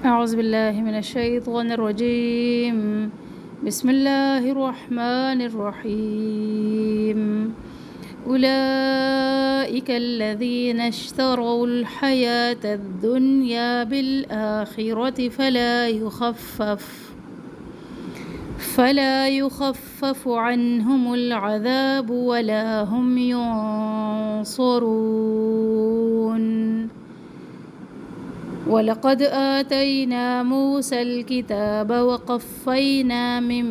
أعوذ بالله من الشيطان الرجيم. بسم الله الرحمن الرحيم. أولئك الذين اشتروا الحياة الدنيا بالآخرة فلا يخفف عنهم العذاب ولا هم ينصرون. وَلَقَدْ آتَيْنَا مُوسَى الْكِتَابَ وَقَفَّيْنَا مِن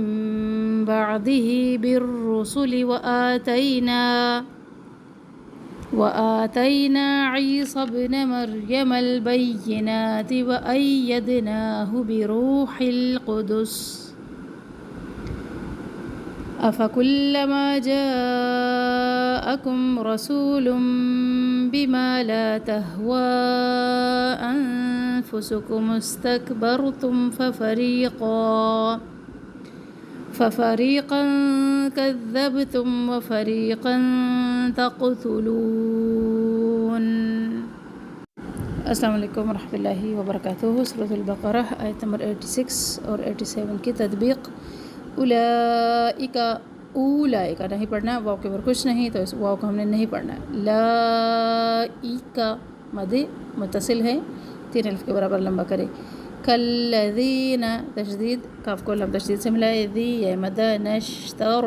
بَعْدِهِ بِالرُّسُلِ وَآتَيْنَا عِيسَى ابْنَ مَرْيَمَ الْبَيِّنَاتِ وَأَيَّدْنَاهُ بِرُوحِ الْقُدُسِ أَفَكُلَّمَا جَاءَكُمْ رَسُولٌ بِمَا لَا تَهْوَى أَنفُسُكُمُ اسْتَكْبَرْتُمْ فَفَرِيقًا كَذَّبْتُمْ وَفَرِيقًا تَقْتُلُونَ. السلام علیکم ورحمۃ اللہ وبرکاتہ. سورۃ البقرہ آیت نمبر 86 اور 87 کی تطبیق. اولئک نہیں پڑھنا، واو کے اوپر کچھ نہیں، تو اس واو کو ہم نے نہیں پڑھنا. لائک مد متصل ہے، 3 الف کے برابر لمبا کرے. کالذین تشدید، کاف کو لم تشدید سے ملائے. ذی یا مد نشتر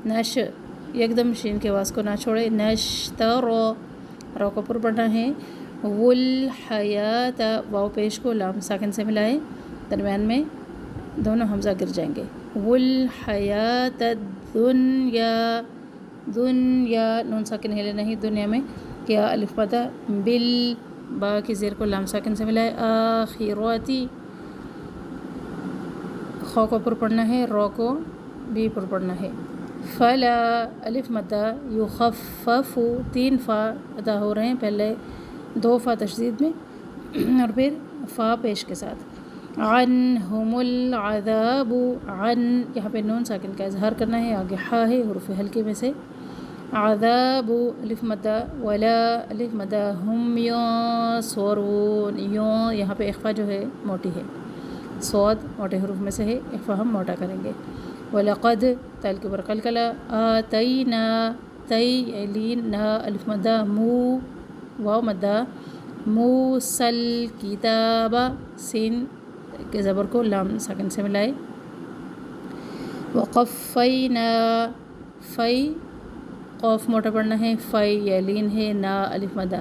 نش، یکدم شین کے آواز کو نہ چھوڑے. نشتر رو کو پر پڑھنا ہے. والحیات واو پیش کو لام ساکن سے ملائے، درمیان میں دونوں حمزہ گر جائیں گے. والحیات دنیا نون ساکن ہلے نہیں دنیا میں. کیا الف مدہ بل با کی زیر کو لام ساکن سے ملائے. آخراتی خو کو پر پڑھنا ہے، رو کو بھی پر پڑھنا ہے. فلا الف مدہ یخفف 3 فا ادا ہو رہے ہیں، پہلے 2 فا تشدید میں اور پھر فا پیش کے ساتھ. عنہم العذاب، عن یہاں پہ نون ساکن کا اظہار کرنا ہے، آگے حا ہے حروف ہلکے میں سے. عذاب الف مدہ ولا الف مدہ ہم ینصرون، یوں یہاں پہ اخفا جو ہے موٹی ہے، صاد موٹے حروف میں سے ہے، اخفا ہم موٹا کریں گے. وَلَقَدْ تال کے اوپر قلقلہ. آتَيْنَا تَي لین نا الف مدہ مو واو مدہ موسل کتاب سین کے زبر کو لام ساکن سے ملائے. وقفینا فی قوف موٹا پڑھنا ہے، فی یلین ہے، نا الف مدہ.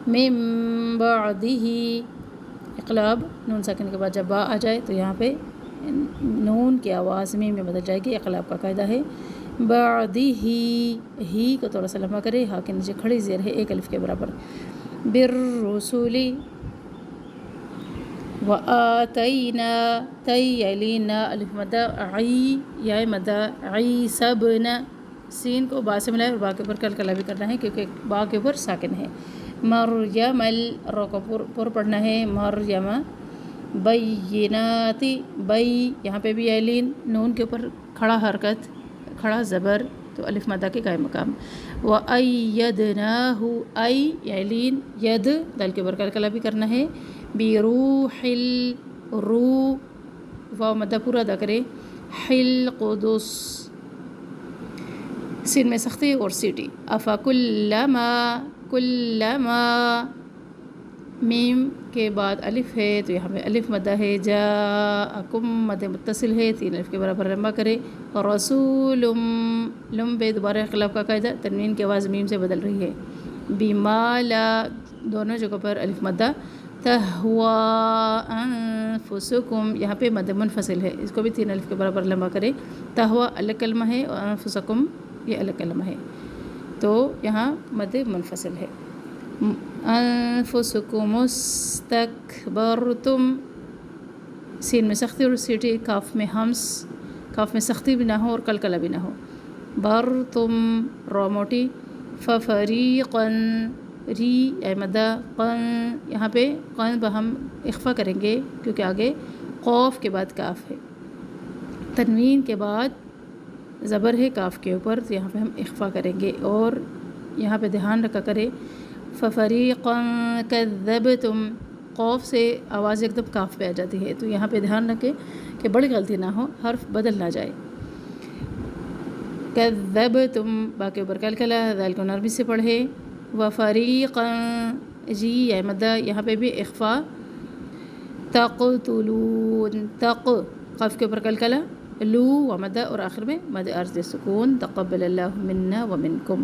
من بعدہ اقلاب نون ساکن کے بعد جب با آ جائے تو یہاں پہ نون کی آواز میم میں بدل جائے گی، اقلاب کا قاعدہ ہے. بعدہ ہی کو تھوڑا سا لمبا کرے، ہا کے نیچے کھڑی زیر ہے 1 الف کے برابر. بالرسول وآتینا تی یلین نا الف مدہ عی یا مدہ عیسی ابن سین کو با سے ملائے اور با کے اوپر قلقلہ بھی کرنا ہے کیونکہ با کے اوپر ساکن ہے. مریم رو کو پر پڑھنا ہے. مریم بیناتی بی یہاں پہ بھی یلین نون کے اوپر کھڑا حرکت، کھڑا زبر تو الف مدہ کے قائم مقام. وَأَيَّدْنَاهُ ای یلین ید دال کے اوپر قلقلہ بھی کرنا ہے. بِرُوحِ الرو واو مدہ پورا ادا کرے. حل قدس سین میں سختی اور سیٹی. کلما میم کے بعد الف ہے تو یہاں پہ الف مدہ ہے. جاءکم مد متصل ہے، 3 الف کے برابر لمبا کرے. رسول لم پہ دوبارہ اخلاف کا قاعدہ، تنوین کی آواز میم سے بدل رہی ہے. بما لا دونوں جگہوں پر الف مدہ. تہوا انفسکم یہاں پہ مد منفصل ہے، اس کو بھی 3 الف کے برابر لمبا کرے. تہوا الگ کلمہ ہے اور انفسکم یہ الگ کلمہ ہے، تو یہاں مد منفصل ہے. انفسکم استکبرتم سین میں سختی اور سیٹی، کاف میں ہمس، کاف میں سختی بھی نہ ہو اور قلقلہ بھی نہ ہو. برتم رو موٹی. ففریقا ری مدہ قن یہاں پہ قن ہم اخفا کریں گے کیونکہ آگے قوف کے بعد کاف ہے، تنوین کے بعد زبر ہے کاف کے اوپر، تو یہاں پہ ہم اخفا کریں گے. اور یہاں پہ دھیان رکھا کرے. ففریقا کذبتم قوف سے آواز ایک دم کاف پہ آ جاتی ہے، تو یہاں پہ دھیان رکھیں کہ بڑی غلطی نہ ہو، حرف بدل نہ جائے۔ کذبتم با کے اوپر کلکلا، ذال کو نرمی سے پڑھے۔ وفریقا جی یا مدہ، یہاں پہ بھی اخفا۔ تقتلون تق، قف کے اوپر کلکلا، لو و مدہ، اور آخر میں مد عرض سکون۔ تقبل اللہ منا ومنکم۔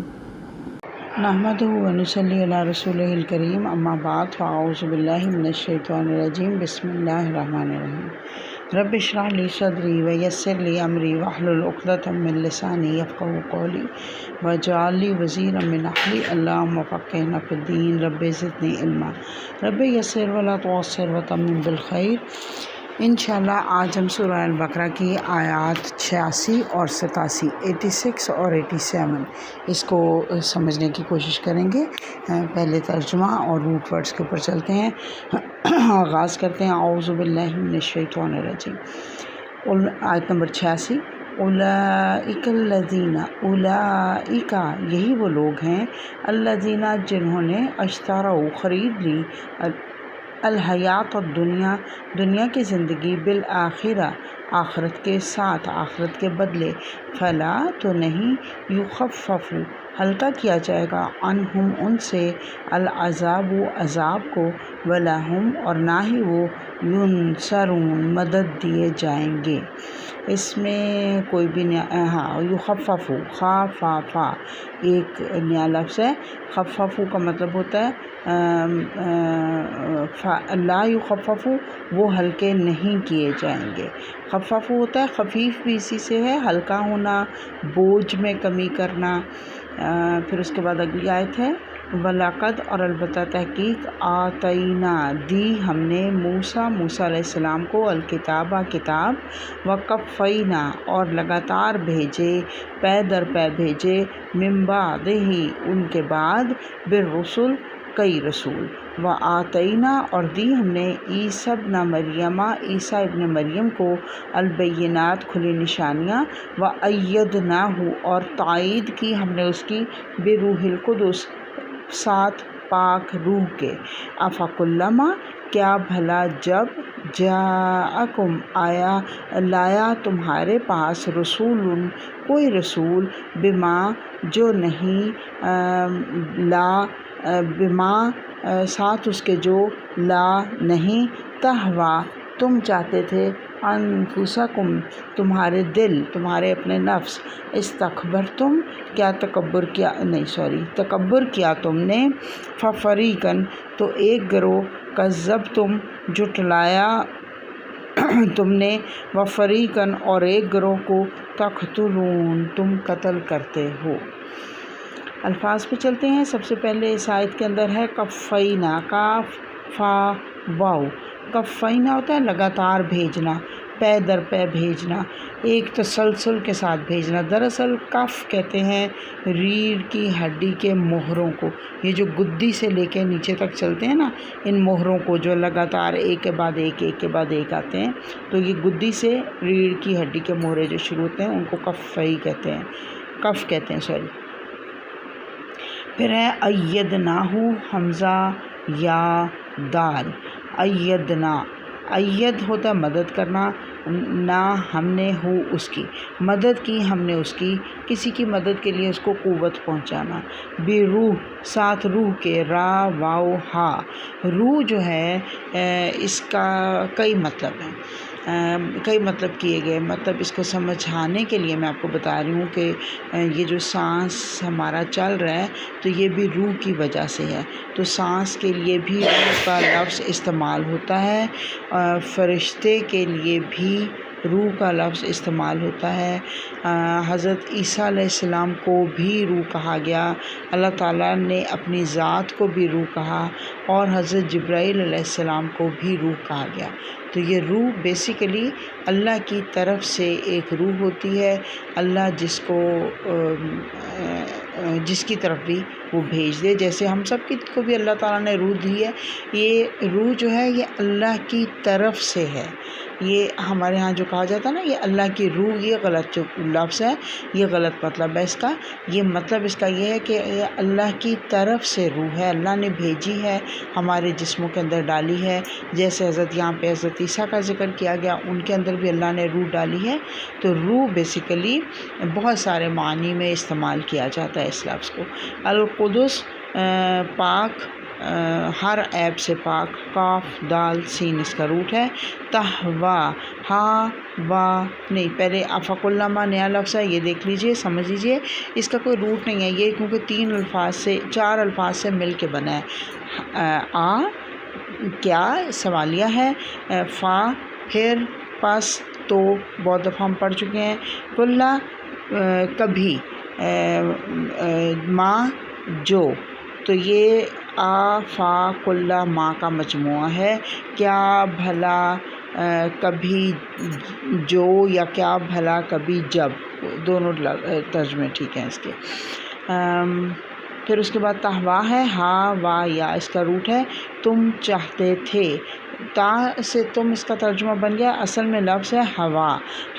نحمدہ ونصلی علی رسولہ الکریم، اما بعد فاعوذ باللہ من الشیطان الرجیم، بسم اللہ الرحمن الرحیم۔ رب اشرح لی صدری ویسر لی امری واحلل عقدۃ من لسانی یفقہوا قولی واجعل لی وزیرا من اہلی، اللہم فقہنا فی الدین، رب زدنی علما، رب یسر ولا تعسر وتمم بالخیر۔ انشاءاللہ آج ہم سورہ البقرہ کی آیات 86 اور 87، 86 اور 87 اس کو سمجھنے کی کوشش کریں گے۔ پہلے ترجمہ اور روٹ ورڈز کے اوپر چلتے ہیں۔ آغاز کرتے ہیں اعوذ باللہ من الشیطان الرجیم۔ آیت نمبر 86، اولئک الذین، اولئک یہی وہ لوگ ہیں، الذین جنہوں نے اشتروا خرید لی، الحیات الدنیا دنیا کی زندگی، بالآخرہ آخرت کے ساتھ، آخرت کے بدلے، فلا تو نہیں، یخفف ہلکا کیا جائے گا، عنہم ان سے، العذاب عذاب کو، ولہم اور نہ ہی وہ، ینصرون مدد دیے جائیں گے۔ اس میں کوئی بھی یخفف، خا فا فا ایک نیا لفظ ہے۔ خفف کا مطلب ہوتا ہے لا یخفف، وہ ہلکے نہیں کیے جائیں گے۔ خفف ہوتا ہے، خفیف بھی اسی سے ہے، ہلکا ہونا، بوجھ میں کمی کرنا۔ پھر اس کے بعد اگلی آیت ہے، وَلَقَدْ اور البتہ تحقیق، آتینا دی ہم نے، موسیٰ علیہ السلام کو، الکتاب کتاب، وقفینا اور لگاتار بھیجے، پے در پے بھیجے، من بعدہ ان کے بعد، بالرسل کئی رسول، وآتینا اور دی ہم نے، عیسیٰ ابن مریم، عیسیٰ ابن مریم کو، البینات کھلی نشانیاں، وأیدناہ اور تائید کی ہم نے اس کی، بروح القدس ساتھ پاک روح کے، افکلما کیا بھلا جب، جاءکم آیا لایا تمہارے پاس، رسول کوئی رسول، بما جو نہیں، لا بما ساتھ اس کے جو، لا نہیں، تہوا تم چاہتے تھے، انفسکم تمہارے دل، تمہارے اپنے نفس، استکبرتم کیا تکبر کیا، تکبر کیا تم نے، ففریقاً تو ایک گروہ، کذبتم جھٹلایا تم نے، وفریقاً اور ایک گروہ کو، تقتلون تم قتل کرتے ہو۔ الفاظ پہ چلتے ہیں۔ سب سے پہلے اس آیت کے اندر ہے کفینا، کاف فا واو۔ کفینا ہوتا ہے لگاتار بھیجنا، پے در پے بھیجنا، ایک تسلسل کے ساتھ بھیجنا۔ دراصل کف کہتے ہیں ریڑھ کی ہڈی کے مہروں کو، یہ جو گدی سے لے کے نیچے تک چلتے ہیں نا، ان مہروں کو جو لگاتار ایک کے بعد ایک، ایک کے بعد ایک آتے ہیں، تو یہ گدی سے ریڑھ کی ہڈی کے مہرے جو شروع ہوتے ہیں ان کو کفی کہتے ہیں، کف کہتے ہیں، سوری۔ پھر ہے ایدناہ، حمزہ یا دال، ایدنا، اید ہوتا ہے مدد کرنا، نہ ہم نے ہو اس کی، مدد کی ہم نے اس کی، کسی کی مدد کے لیے اس کو قوت پہنچانا، بے روح ساتھ روح کے، را واو ہا۔ روح جو ہے اس کا کئی مطلب ہیں، کئی مطلب کیے گئے، مطلب اس کو سمجھانے کے لیے میں آپ کو بتا رہی ہوں کہ یہ جو سانس ہمارا چل رہا ہے تو یہ بھی روح کی وجہ سے ہے، تو سانس کے لیے بھی روح کا لفظ استعمال ہوتا ہے، فرشتے کے لیے بھی روح کا لفظ استعمال ہوتا ہے، حضرت عیسیٰ علیہ السلام کو بھی روح کہا گیا، اللہ تعالیٰ نے اپنی ذات کو بھی روح کہا، اور حضرت جبرائیل علیہ السلام کو بھی روح کہا گیا۔ تو یہ روح بیسیکلی اللہ کی طرف سے ایک روح ہوتی ہے، اللہ جس کی طرف بھی وہ بھیج دے. جیسے ہم سب کو بھی اللہ تعالیٰ نے روح دی ہے، یہ روح جو ہے یہ اللہ کی طرف سے ہے. یہ ہمارے ہاں جو کہا جاتا ہے نا، یہ اللہ کی روح، یہ غلط جو لفظ ہے، یہ غلط مطلب ہے اس کا. یہ مطلب اس کا یہ ہے کہ یہ اللہ کی طرف سے روح ہے، اللہ نے بھیجی ہے، ہمارے جسموں کے اندر ڈالی ہے. جیسے یہاں پہ حضرت عیسیٰ کا ذکر کیا گیا، ان کے اندر بھی اللہ نے روح ڈالی ہے. تو روح بیسیکلی بہت سارے معنی میں استعمال کیا جاتا ہے اس لفظ کو. القدس پاک، ہر عیب سے پاک. قاف دال سین اس کا روٹ ہے. تہوا ہا وا نہیں، پہلے افق اللہ نیا لفظ ہے، یہ دیکھ لیجئے، سمجھ لیجئے، اس کا کوئی روٹ نہیں ہے یہ، کیونکہ 4 الفاظ سے مل کے بنا ہے. آ کیا سوالیہ ہے، فا پھر، پس تو بہت دفعہ ہم پڑھ چکے ہیں. کلّا کبھی، ماں جو، تو یہ آ فا کلّا ماں کا مجموعہ ہے. کیا بھلا کبھی جو، یا کیا بھلا کبھی جب، دونوں ترجمے ٹھیک ہیں اس کے. پھر اس کے بعد تہوا ہے، ہا وا یا اس کا روٹ ہے تم چاہتے تھے. تا سے تم اس کا ترجمہ بن گیا. اصل میں لفظ ہے ہوا.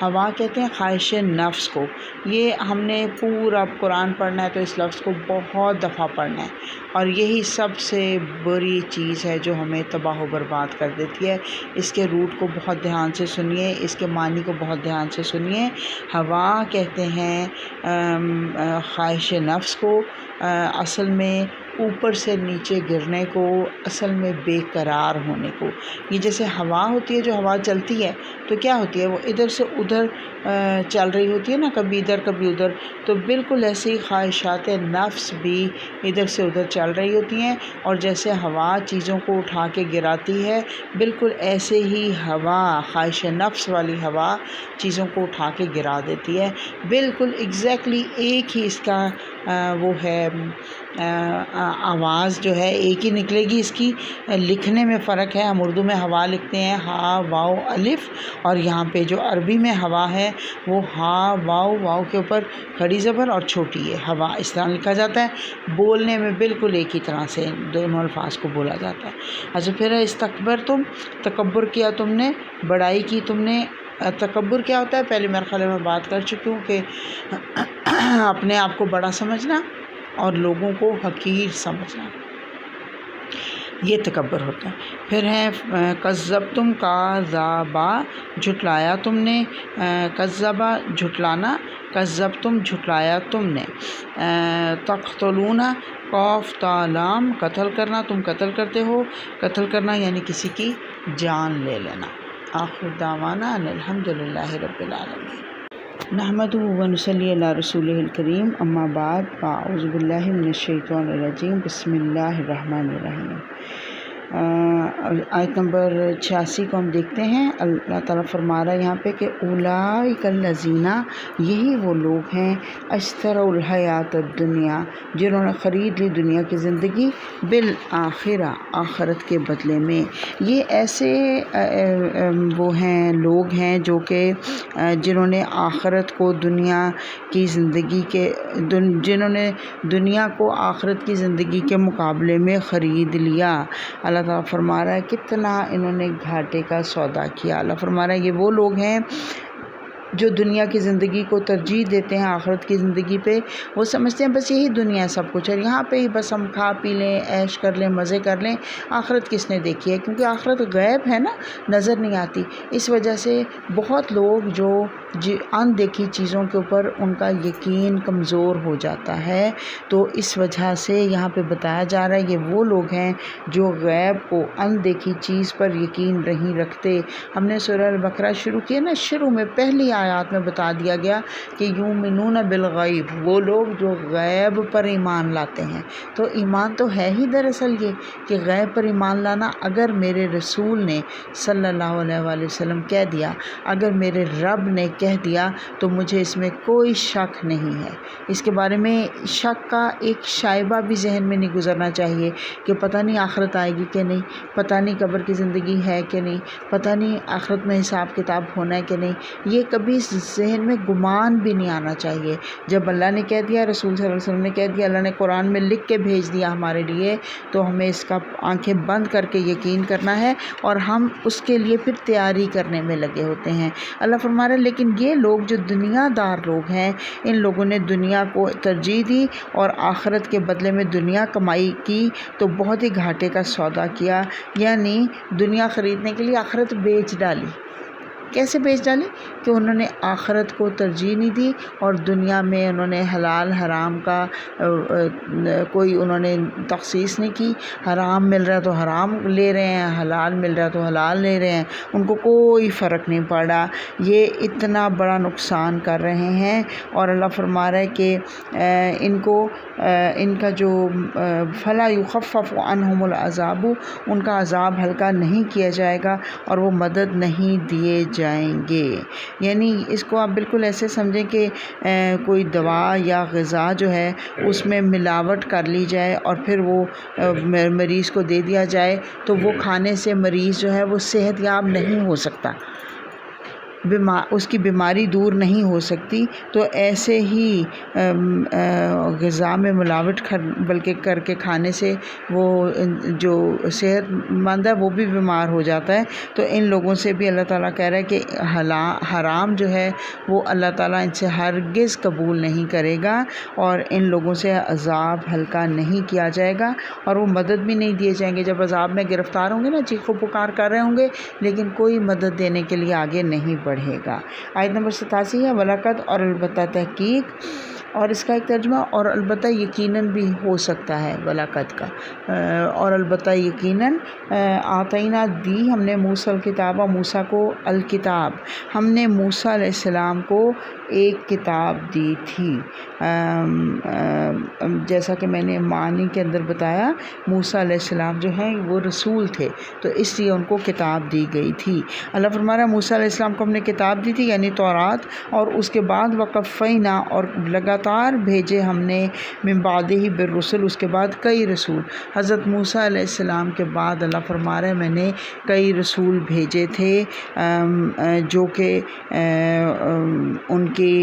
ہوا کہتے ہیں خواہش نفس کو. یہ ہم نے پورا قرآن پڑھنا ہے تو اس لفظ کو بہت دفعہ پڑھنا ہے، اور یہی سب سے بری چیز ہے جو ہمیں تباہ و برباد کر دیتی ہے. اس کے روٹ کو بہت دھیان سے سنیے، اس کے معنی کو بہت دھیان سے سنیے. ہوا کہتے ہیں خواہش نفس کو، اصل میں اوپر سے نیچے گرنے کو، اصل میں بے قرار ہونے کو. یہ جیسے ہوا ہوتی ہے، جو ہوا چلتی ہے تو کیا ہوتی ہے، وہ ادھر سے ادھر چل رہی ہوتی ہے نا، کبھی ادھر کبھی ادھر. تو بالکل ایسی خواہشات نفس بھی ادھر سے ادھر چل رہی ہوتی ہیں. اور جیسے ہوا چیزوں کو اٹھا کے گراتی ہے، بالکل ایسے ہی ہوا، خواہش نفس والی ہوا چیزوں کو اٹھا کے گرا دیتی ہے. بالکل ایگزیکٹلی ایک ہی اس کا وہ ہے، آواز جو ہے ایک ہی نکلے گی. اس کی لکھنے میں فرق ہے. ہم اردو میں ہوا لکھتے ہیں ہا واؤ الف، اور یہاں پہ جو عربی میں ہوا ہے وہ ہا واؤ، واؤ کے اوپر کھڑی زبر اور چھوٹی ہے، ہوا، اس طرح لکھا جاتا ہے. بولنے میں بالکل ایک ہی طرح سے دونوں الفاظ کو بولا جاتا ہے. اچھا پھر ہے استکبر تم، تکبر کیا تم نے، بڑائی کی تم نے. تکبر کیا ہوتا ہے، پہلے مرحلے میں بات کر چکی ہوں کہ اپنے آپ کو بڑا سمجھنا اور لوگوں کو حقیر سمجھنا، یہ تکبر ہوتا ہے. پھر ہے کذبتم، کذبا جھٹلایا تم نے، کذبا جھٹلانا، کذبتم جھٹلایا تم نے. تقتلون، قاف تا لام، قتل کرنا، تم قتل کرتے ہو. قتل کرنا یعنی کسی کی جان لے لینا. آخر دعوانا ان الحمد للہ رب العالمین. نحمدہ و نصلی علی رسولہ الکریم. اما بعد، اعوذ باللہ من الشیطان الرجیم. بسم اللہ الرحمن الرحیم. آیت نمبر 86 کو ہم دیکھتے ہیں. اللہ تعالیٰ فرما رہا ہے یہاں پہ کہ اولئک الذین، یہی وہ لوگ ہیں، اشتروا الحیات الدنیا، جنہوں نے خرید لی دنیا کی زندگی، بالآخرہ، آخرت کے بدلے میں. یہ ایسے وہ ہیں، لوگ ہیں جو کہ جنہوں نے آخرت کو دنیا کی زندگی کے، جنہوں نے دنیا کو آخرت کی زندگی کے مقابلے میں خرید لیا. اللہ تعالیٰ فرما رہا ہے کتنا انہوں نے گھاٹے کا سودا کیا. اللہ فرما رہا ہے یہ وہ لوگ ہیں جو دنیا کی زندگی کو ترجیح دیتے ہیں آخرت کی زندگی پہ. وہ سمجھتے ہیں بس یہی دنیا ہے سب کچھ، اور یہاں پہ ہی بس ہم کھا پی لیں، عیش کر لیں، مزے کر لیں. آخرت کس نے دیکھی ہے، کیونکہ آخرت غیب ہے نا، نظر نہیں آتی. اس وجہ سے بہت لوگ جو ان دیکھی چیزوں کے اوپر ان کا یقین کمزور ہو جاتا ہے. تو اس وجہ سے یہاں پہ بتایا جا رہا ہے یہ وہ لوگ ہیں جو غیب کو، ان دیکھی چیز پر یقین نہیں رکھتے. ہم نے سورہ البقرہ شروع کیا نا، شروع میں پہلی آیات میں بتا دیا گیا کہ یؤمنون بالغیب، وہ لوگ جو غیب پر ایمان لاتے ہیں۔ تو ایمان تو ہے ہی دراصل یہ کہ غیب پر ایمان لانا۔ اگر میرے رسول نے صلی اللہ علیہ وآلہ وسلم کہہ دیا، اگر میرے رب نے کہہ دیا تو مجھے اس میں کوئی شک نہیں ہے۔ اس کے بارے میں شک کا ایک شائبہ بھی ذہن میں نہیں گزرنا چاہیے کہ پتہ نہیں آخرت آئے گی کہ نہیں، پتہ نہیں قبر کی زندگی ہے کہ نہیں، پتہ نہیں آخرت میں حساب کتاب ہونا ہے کہ نہیں۔ یہ کبھی ذہن میں گمان بھی نہیں آنا چاہیے۔ جب اللہ نے کہہ دیا، رسول صلی اللہ علیہ وسلم نے کہہ دیا، اللہ نے قرآن میں لکھ کے بھیج دیا ہمارے لیے، تو ہمیں اس کا آنکھیں بند کر کے یقین کرنا ہے اور ہم اس کے لیے پھر تیاری کرنے میں لگے ہوتے ہیں۔ اللہ فرما رہا ہے لیکن یہ لوگ جو دنیا دار لوگ ہیں، ان لوگوں نے دنیا کو ترجیح دی اور آخرت کے بدلے میں دنیا کمائی کی تو بہت ہی گھاٹے کا سودا کیا، یعنی دنیا خریدنے کے لیے آخرت بیچ ڈالی۔ کیسے بیچ ڈالی؟ کہ انہوں نے آخرت کو ترجیح نہیں دی اور دنیا میں انہوں نے حلال حرام کا کوئی انہوں نے تخصیص نہیں کی۔ حرام مل رہا ہے تو حرام لے رہے ہیں، حلال مل رہا ہے تو حلال لے رہے ہیں، ان کو کوئی فرق نہیں پڑا۔ یہ اتنا بڑا نقصان کر رہے ہیں اور اللہ فرما رہا ہے کہ ان کو ان کا جو فلا یخفف عنہم العذاب، ان کا عذاب ہلکا نہیں کیا جائے گا اور وہ مدد نہیں دیے جائیں گے۔ یعنی اس کو آپ بالکل ایسے سمجھیں کہ کوئی دوا یا غذا جو ہے اس میں ملاوٹ کر لی جائے اور پھر وہ مریض کو دے دیا جائے تو وہ کھانے سے مریض جو ہے وہ صحت یاب نہیں ہو سکتا، اس کی بیماری دور نہیں ہو سکتی۔ تو ایسے ہی غذا میں ملاوٹ بلکہ کر کے کھانے سے وہ جو صحت مند ہے وہ بھی بیمار ہو جاتا ہے۔ تو ان لوگوں سے بھی اللہ تعالیٰ کہہ رہا ہے کہ حرام جو ہے وہ اللہ تعالیٰ ان سے ہرگز قبول نہیں کرے گا اور ان لوگوں سے عذاب ہلکا نہیں کیا جائے گا اور وہ مدد بھی نہیں دیے جائیں گے۔ جب عذاب میں گرفتار ہوں گے نا، چیخ و پکار کر رہے ہوں گے لیکن کوئی مدد دینے کے لیے آگے نہیں بڑھے گا۔ آیت نمبر 87 ہے وَلَقَدْ، اور البتہ تحقیق، اور اس کا ایک ترجمہ اور البتہ یقیناً بھی ہو سکتا ہے وَلَقَدْ کا، اور البتہ یقیناً آتینا دی ہم نے موسیٰ الکتاب، موسیٰ کو الکتاب، ہم نے موسیٰ علیہ السلام کو ایک کتاب دی تھی۔ جیسا کہ میں نے معنی کے اندر بتایا، موسیٰ علیہ السلام جو ہیں وہ رسول تھے تو اس لیے ان کو کتاب دی گئی تھی۔ اللہ فرما رہا ہے موسیٰ علیہ السلام کو ہم نے کتاب دی تھی یعنی تورات، اور اس کے بعد وقفینا، اور لگاتار بھیجے ہم نے من بعدہ بالرسل، اس کے بعد کئی رسول۔ حضرت موسیٰ علیہ السلام کے بعد اللہ فرما رہا ہے میں نے کئی رسول بھیجے تھے جو کہ ان کی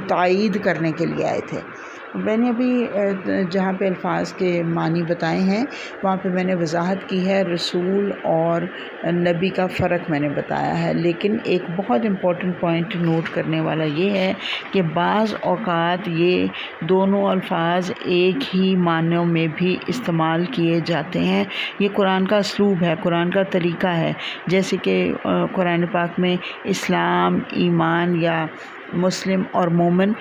تائید کرنے کے لیے آئے تھے۔ میں نے ابھی جہاں پہ الفاظ کے معنی بتائے ہیں وہاں پہ میں نے وضاحت کی ہے، رسول اور نبی کا فرق میں نے بتایا ہے، لیکن ایک بہت امپورٹنٹ پوائنٹ نوٹ کرنے والا یہ ہے کہ بعض اوقات یہ دونوں الفاظ ایک ہی معنوں میں بھی استعمال کیے جاتے ہیں۔ یہ قرآن کا اسلوب ہے، قرآن کا طریقہ ہے، جیسے کہ قرآن پاک میں اسلام، ایمان یا مسلم اور مومن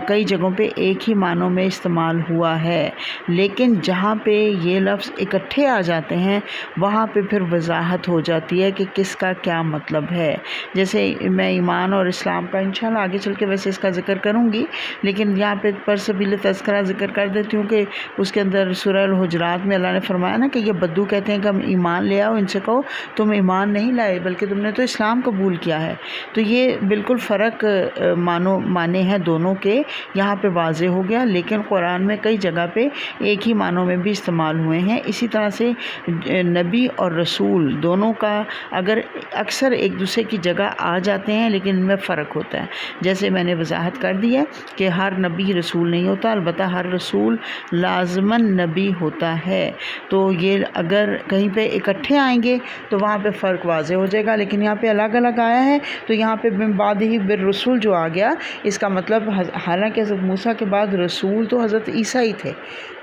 کئی جگہوں پہ ایک ہی معنوں میں استعمال ہوا ہے، لیکن جہاں پہ یہ لفظ اکٹھے آ جاتے ہیں وہاں پہ پھر وضاحت ہو جاتی ہے کہ کس کا کیا مطلب ہے۔ جیسے میں ایمان اور اسلام کا انشاءاللہ آگے چل کے ویسے اس کا ذکر کروں گی، لیکن یہاں پہ پر سبیل تذکرہ ذکر کر دیتی ہوں کہ اس کے اندر سورہ الحجرات میں اللہ نے فرمایا نا کہ یہ بدو کہتے ہیں کہ ہم ایمان لے آؤ، ان سے کہو تم ایمان نہیں لائے بلکہ تم نے تو اسلام قبول کیا ہے۔ تو یہ بالکل فرق معنی ہیں دونوں کے، یہاں پہ واضح ہو گیا، لیکن قرآن میں کئی جگہ پہ ایک ہی معنوں میں بھی استعمال ہوئے ہیں۔ اسی طرح سے نبی اور رسول دونوں کا اگر اکثر ایک دوسرے کی جگہ آ جاتے ہیں لیکن ان میں فرق ہوتا ہے۔ جیسے میں نے وضاحت کر دی ہے کہ ہر نبی رسول نہیں ہوتا، البتہ ہر رسول لازماً نبی ہوتا ہے۔ تو یہ اگر کہیں پہ اکٹھے آئیں گے تو وہاں پہ فرق واضح ہو جائے گا، لیکن یہاں پہ الگ الگ آیا ہے تو یہاں پہ بعدہ بالرسول جو آ گیا، اس کا مطلب حالانکہ حضرت موسیٰ کے بعد رسول تو حضرت عیسیٰ ہی تھے،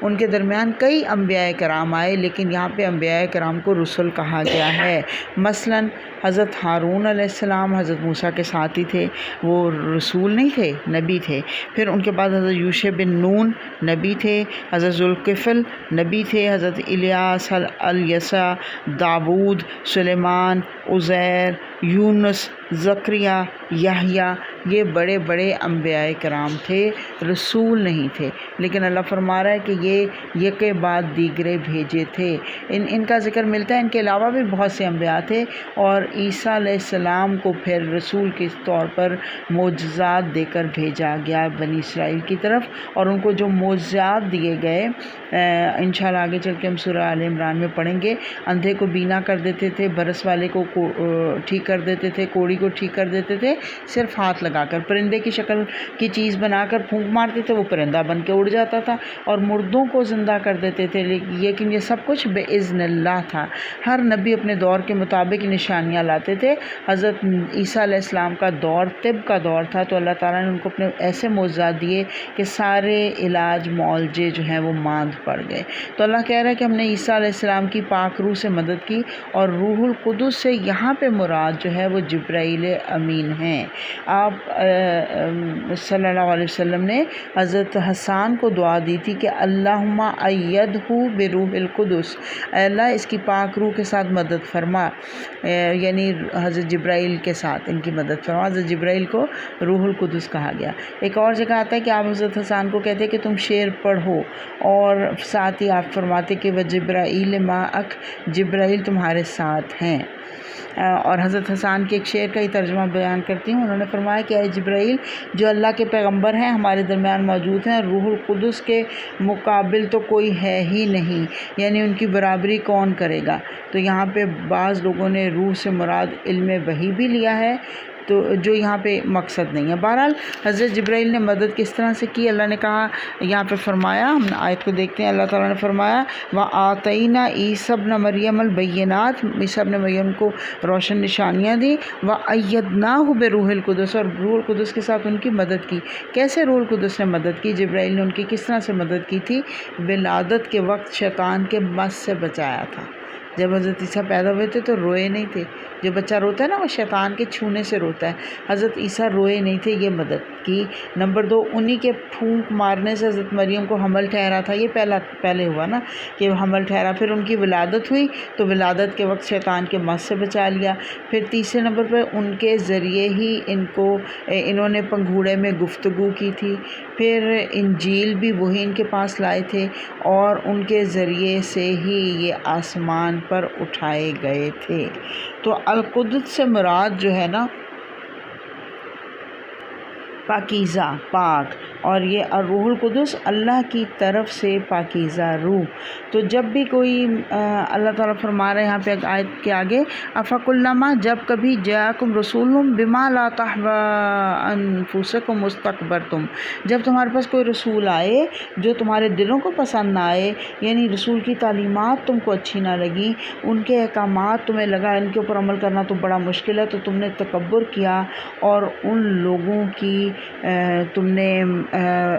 ان کے درمیان کئی انبیاء کرام آئے، لیکن یہاں پہ انبیاء کرام کو رسول کہا گیا ہے۔ مثلا حضرت ہارون علیہ السلام حضرت موسیٰ کے ساتھ ہی تھے، وہ رسول نہیں تھے، نبی تھے۔ پھر ان کے بعد حضرت یوشع بن نون نبی تھے، حضرت ذوالکفل نبی تھے، حضرت الیاس، الیسع، داود، سلیمان، عزیر، یونس، زکریا، یحییٰ، یہ بڑے بڑے انبیاء کرام تھے، رسول نہیں تھے، لیکن اللہ فرما رہا ہے کہ یہ یکے بعد دیگرے بھیجے تھے۔ ان کا ذکر ملتا ہے، ان کے علاوہ بھی بہت سے انبیاء تھے، اور عیسیٰ علیہ السلام کو پھر رسول کے طور پر معجزات دے کر بھیجا گیا بنی اسرائیل کی طرف، اور ان کو جو معجزات دیے گئے انشاءاللہ آگے چل کے ہم سورہ آل عمران میں پڑھیں گے۔ اندھے کو بینا کر دیتے تھے، برس والے کو ٹھیک کر دیتے تھے، کوڑی کو ٹھیک کر دیتے تھے صرف ہاتھ لگا کر، پرندے کی شکل کی چیز بنا کر پھونک مارتے تھے، وہ پرندہ بن کے اڑ جاتا تھا، اور مردوں کو زندہ کر دیتے تھے، لیکن یہ سب کچھ بِإِذْنِ اللہ تھا۔ ہر نبی اپنے دور کے مطابق نشانیاں لاتے تھے۔ حضرت عیسیٰ علیہ السلام کا دور طب کا دور تھا، تو اللہ تعالیٰ نے ان کو اپنے ایسے معجزات دیے کہ سارے علاج معالجے جو ہیں وہ ماند پڑ گئے۔ تو اللہ کہہ رہا ہے کہ ہم نے عیسیٰ علیہ السلام کی پاک روح سے مدد کی، اور روح القدس سے یہاں پہ مراد جو ہے وہ جبرائیل امین ہیں۔ آپ صلی اللہ علیہ وسلم نے حضرت حسان کو دعا دی تھی کہ اللہم ایدہ بروح القدس، اے اللہ اس کی پاک روح کے ساتھ مدد فرما، یعنی حضرت جبرائیل کے ساتھ ان کی مدد فرما۔ حضرت جبرائیل کو روح القدس کہا گیا۔ ایک اور جگہ آتا ہے کہ آپ حضرت حسان کو کہتے ہیں کہ تم شعر پڑھو، اور ساتھ ہی آپ فرماتے کہ وجبرائیل معک، جبرائیل تمہارے ساتھ ہیں۔ اور حضرت حسان کے ایک شعر کا ہی ترجمہ بیان کرتی ہوں، انہوں نے فرمایا کہ اے جبرائیل جو اللہ کے پیغمبر ہیں ہمارے درمیان موجود ہیں، روح القدس کے مقابل تو کوئی ہے ہی نہیں، یعنی ان کی برابری کون کرے گا۔ تو یہاں پہ بعض لوگوں نے روح سے مراد علم وحی بھی لیا ہے، تو جو یہاں پہ مقصد نہیں ہے۔ بہرحال حضرت جبرائیل نے مدد کس طرح سے کی، اللہ نے کہا یہاں پہ فرمایا، ہم آیت کو دیکھتے ہیں، اللہ تعالیٰ نے فرمایا وَآتَيْنَا عِیسیٰ ابْنَ مَرْیَمَ الْبَیِّنَاتِ، عیسیٰ ابن مریم کو روشن نشانیاں دی، وَأَیَّدْنَاهُ بِرُوحِ الْقُدُسِ، اور روح القدس کے ساتھ ان کی مدد کی۔ کیسے روح القدس نے مدد کی؟ جبرائیل نے ان کی کس طرح سے مدد کی تھی؟ ولادت کے وقت شیطان کے مس سے بچایا تھا۔ جب حضرت عیسیٰ پیدا ہوئے تھے تو روئے نہیں تھے، جو بچہ روتا ہے نا وہ شیطان کے چھونے سے روتا ہے، حضرت عیسیٰ روئے نہیں تھے، یہ مدد کی۔ نمبر 2، انہی کے پھونک مارنے سے حضرت مریم کو حمل ٹھہرا تھا، یہ پہلے ہوا نا کہ حمل ٹھہرا، پھر ان کی ولادت ہوئی تو ولادت کے وقت شیطان کے مس سے بچا لیا۔ پھر تیسرے نمبر پہ ان کے ذریعے ہی انہوں نے پنگھوڑے میں گفتگو کی تھی، پھر انجیل بھی وہی ان کے پاس لائے تھے، اور ان کے ذریعے سے ہی یہ آسمان پر اٹھائے گئے تھے۔ تو القدس سے مراد جو ہے نا پاکیزہ، پاک، اور یہ روح القدس اللہ کی طرف سے پاکیزہ روح۔ تو جب بھی کوئی اللہ تعالیٰ فرما رہے ہیں یہاں پہ آیت کے آگے افکلما، جب کبھی جاءکم رسول بما لا تہوی انفسکم استکبرتم، جب تمہارے پاس کوئی رسول آئے جو تمہارے دلوں کو پسند نہ آئے، یعنی رسول کی تعلیمات تم کو اچھی نہ لگی، ان کے احکامات تمہیں لگا ان کے اوپر عمل کرنا تو بڑا مشکل ہے، تو تم نے تکبر کیا، اور ان لوگوں کی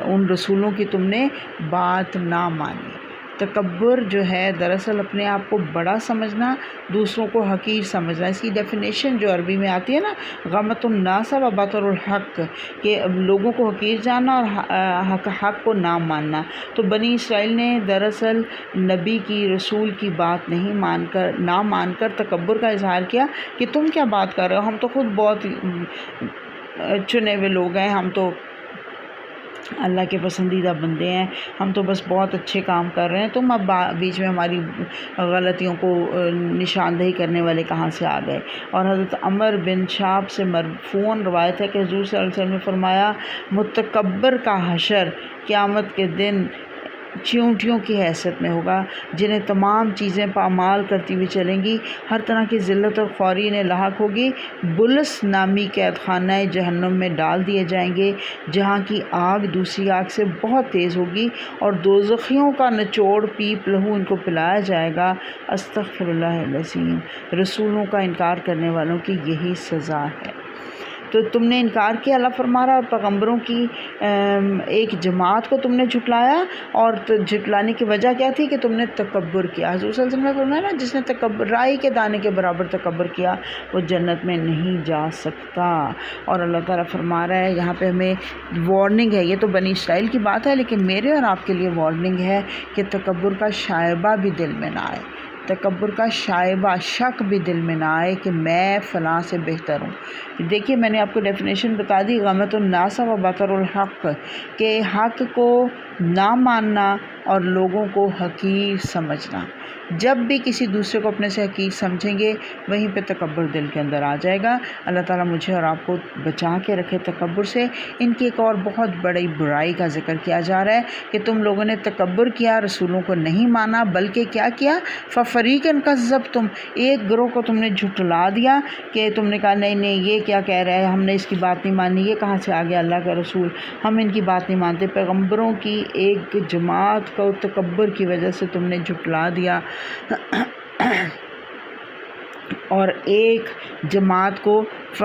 ان رسولوں کی تم نے بات نہ مانی۔ تکبر جو ہے دراصل اپنے آپ کو بڑا سمجھنا، دوسروں کو حقیر سمجھنا۔ اس کی ڈیفینیشن جو عربی میں آتی ہے نا، غمط الناس و بطر الحق، کہ لوگوں کو حقیر جاننا اور حق کو نہ ماننا۔ تو بنی اسرائیل نے دراصل نبی کی، رسول کی بات نہ مان کر تکبر کا اظہار کیا کہ تم کیا بات کر رہے ہو، ہم تو خود بہت چنے ہوئے لوگ ہیں، ہم تو اللہ کے پسندیدہ بندے ہیں، ہم تو بس بہت اچھے کام کر رہے ہیں، تم اب بیچ میں ہماری غلطیوں کو نشاندہی کرنے والے کہاں سے آ گئے۔ اور حضرت عمر بن شعب سے مرفوعاً روایت ہے کہ حضور صلی اللہ علیہ وسلم نے فرمایا متکبر کا حشر قیامت کے دن چیونٹیوں کی حیثیت میں ہوگا، جنہیں تمام چیزیں پامال کرتی ہوئی چلیں گی، ہر طرح کی ذلت اور خواری انہیں لاحق ہوگی، بلس نامی قید خانہ جہنم میں ڈال دیے جائیں گے، جہاں کی آگ دوسری آگ سے بہت تیز ہوگی، اور دوزخیوں کا نچوڑ پیپ لہو ان کو پلایا جائے گا۔ استغفر اللہ العظیم۔ رسولوں کا انکار کرنے والوں کی یہی سزا ہے۔ تو تم نے انکار کیا اللہ فرما رہا، اور پیغمبروں کی ایک جماعت کو تم نے جھٹلایا، اور جھٹلانے کی وجہ کیا تھی کہ تم نے تکبر کیا۔ حضور صلی اللہ علیہ وسلم نے فرمایا نا، جس نے تکبر رائی کے دانے کے برابر تکبر کیا وہ جنت میں نہیں جا سکتا۔ اور اللہ تعالیٰ فرما رہا ہے یہاں پہ ہمیں وارننگ ہے، یہ تو بنی اسرائیل کی بات ہے، لیکن میرے اور آپ کے لیے وارننگ ہے کہ تکبر کا شائبہ بھی دل میں نہ آئے، تکبر کا شائبہ، شک بھی دل میں نہ آئے کہ میں فلاں سے بہتر ہوں۔ دیکھیے میں نے آپ کو ڈیفینیشن بتا دی، غمت الناس و بطر الحق، کہ حق کو نہ ماننا اور لوگوں کو حقیر سمجھنا۔ جب بھی کسی دوسرے کو اپنے سے حقیر سمجھیں گے وہیں پہ تکبر دل کے اندر آ جائے گا۔ اللہ تعالیٰ مجھے اور آپ کو بچا کے رکھے تکبر سے۔ ان کی ایک اور بہت بڑی برائی کا ذکر کیا جا رہا ہے کہ تم لوگوں نے تکبر کیا، رسولوں کو نہیں مانا، بلکہ کیا کیا، فَفَرِيقًا كَذَّبْتُمْ، ایک گروہ کو تم نے جھٹلا دیا کہ تم نے کہا نہیں نہیں یہ کیا کہہ رہا ہے، ہم نے اس کی بات نہیں مانی، یہ کہاں سے آ گیا اللہ کا رسول، ہم ان کی بات نہیں مانتے۔ پیغمبروں کی ایک جماعت کو تکبر کی وجہ سے تم نے جھٹلا دیا اور ایک جماعت کو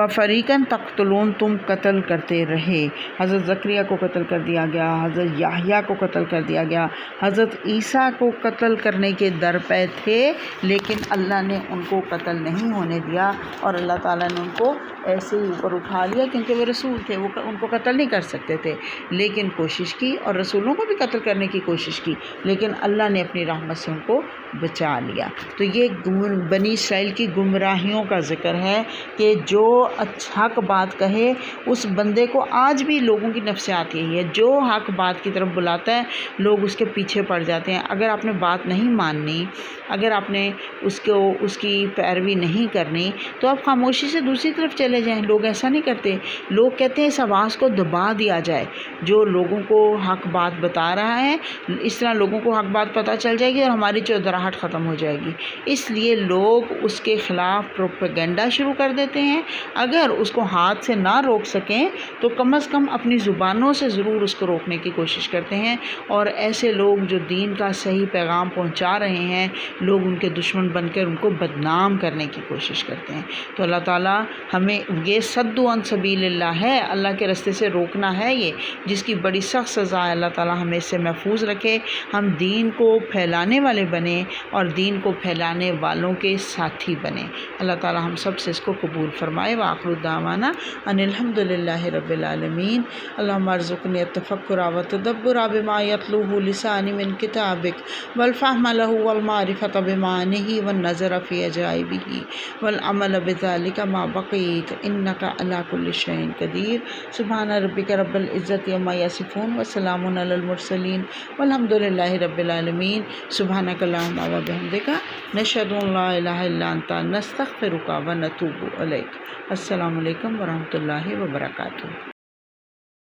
فریقاً تقتلون، تم قتل کرتے رہے۔ حضرت زکریا کو قتل کر دیا گیا، حضرت یحییٰ کو قتل کر دیا گیا، حضرت عیسیٰ کو قتل کرنے کے در پہ تھے، لیکن اللہ نے ان کو قتل نہیں ہونے دیا، اور اللہ تعالیٰ نے ان کو ایسے ہی اوپر اٹھا لیا کیونکہ وہ رسول تھے، وہ ان کو قتل نہیں کر سکتے تھے، لیکن کوشش کی، اور رسولوں کو بھی قتل کرنے کی کوشش کی، لیکن اللہ نے اپنی رحمت سے ان کو بچا لیا۔ تو یہ بنی اسرائیل کی گمراہیوں کا ذکر ہے کہ جو حق بات کہے اس بندے کو، آج بھی لوگوں کی نفسیات یہی ہے، جو حق بات کی طرف بلاتا ہے لوگ اس کے پیچھے پڑ جاتے ہیں۔ اگر آپ نے بات نہیں ماننی، اگر آپ نے اس کی پیروی نہیں کرنی تو آپ خاموشی سے دوسری طرف چلے جائیں۔ لوگ ایسا نہیں کرتے، لوگ کہتے ہیں اس آواز کو دبا دیا جائے، جو لوگوں کو حق بات بتا رہا ہے اس طرح لوگوں کو حق بات پتہ چل جائے گی اور ہماری چودراہٹ ختم ہو جائے گی، اس لیے لوگ اس کے خلاف پروپیگنڈا شروع کر دیتے ہیں۔ اگر اس کو ہاتھ سے نہ روک سکیں تو کم از کم اپنی زبانوں سے ضرور اس کو روکنے کی کوشش کرتے ہیں، اور ایسے لوگ جو دین کا صحیح پیغام پہنچا رہے ہیں لوگ ان کے دشمن بن کر ان کو بدنام کرنے کی کوشش کرتے ہیں۔ تو اللہ تعالیٰ ہمیں یہ صد عن سبیل اللہ ہے، اللہ کے راستے سے روکنا ہے، یہ جس کی بڑی سخت سزا ہے۔ اللہ تعالیٰ ہمیں اس سے محفوظ رکھے، ہم دین کو پھیلانے والے بنیں اور دین کو پھیلانے والوں کے ساتھی بنیں۔ اللہ تعالیٰ ہم سب سے اس کو قبول فرمائے۔ وآخر دعوانا ان الحمد للہ رب العالمین۔ اللہم ارزقنی التفکر والتدبر بما یتلوہ لسانی من کتابک، والفہم لہ والمعرفۃ بمعانیہ والنظر فی عجائبہ والعمل بذلک ما بقیت انک علی کل شیء قدیر۔ سبحان ربک رب العزۃ عما یصفون وسلام علی المرسلین والحمد للہ رب العالمین۔ سبحانک اللہم وبحمدک، نشہد ان لا الہ الا انت، نستغفرک ونتوب الیک۔ السلام علیکم ورحمۃ اللہ وبرکاتہ۔